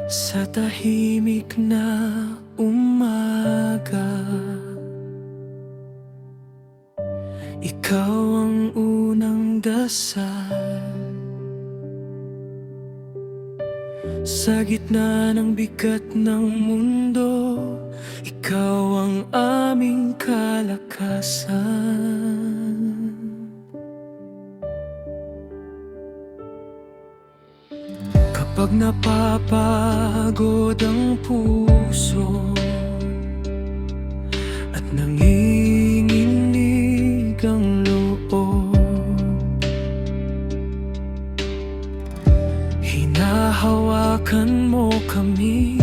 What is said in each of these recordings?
Sa tahimik na umaga, ikaw ang unang dasal. Sa gitna ng bigat ng mundo, ikaw ang aming kalakasan. Kapag napapagod ang puso at nanginginig ang loob, hinahawakan mo kami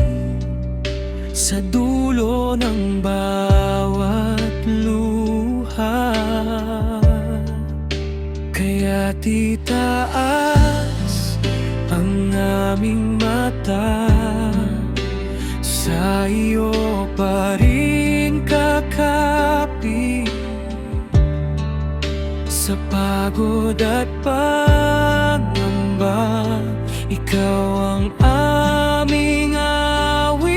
sa dulo ng bawat luha. Kaya titaas ang aming mata, sa iyo pa rin kakapit. Sa pagod at pangamba, ikaw ang aming awit.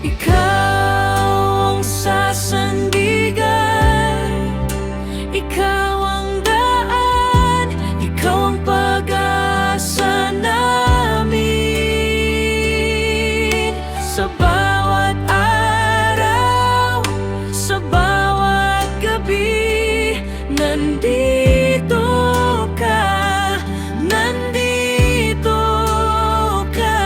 Ikaw ang sasandigan, ikaw ang daan, ikaw ang pag-asa namin. Sa bawat araw, sa bawat gabi, nandito ka, nandito ka.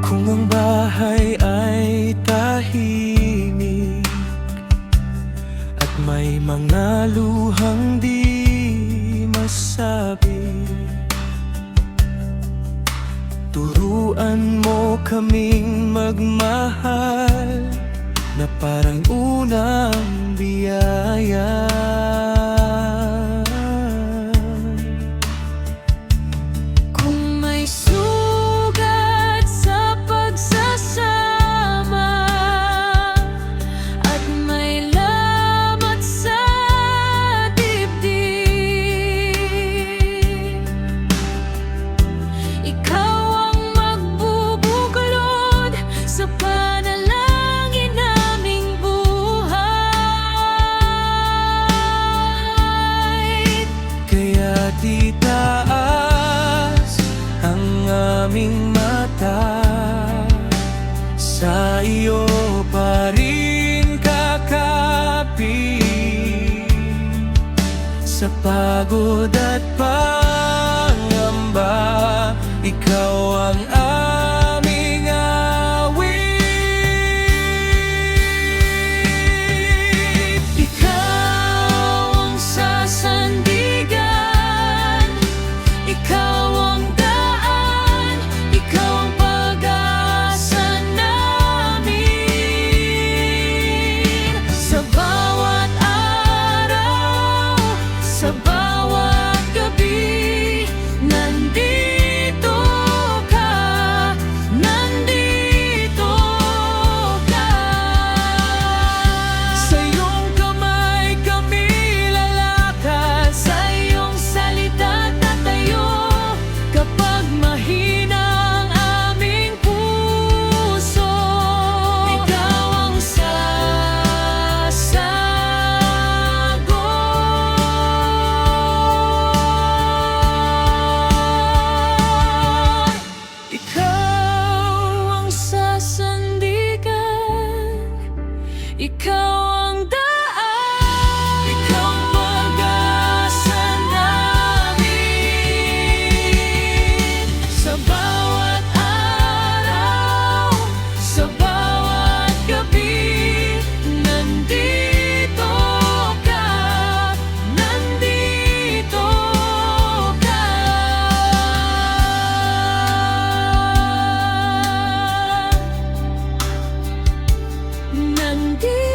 Kung ang bahay ay tahimik at may mga luhang di masabi, turuan mo kaming magmahal na parang unang biyaya. Kung may sugat sa pagsasama at may lamat sa dibdib, ikaw ang magbubuklod sa panalangin naming buhay. Kaya titaas ang aming mata, sa iyo pa rin kakapit. Sa pagod at pangamba, ikaw ang aming awit. Ikaw ang sasandigan, ikaw ang daan, ikaw ang pag-asa namin. Sa bawat araw, sa bawat gabi, nandito ka, nandito ka. Sa iyong kamay kami lalakad, sa iyong salita tatayo. Kapag mahina ang aming puso, ikaw ang sasagot. Ikaw ang sasandigan, ikaw ang daan, ikaw ang pag-asa namin. Sa bawat araw, sa bawat gabi, nandito ka, nandito ka. Nandito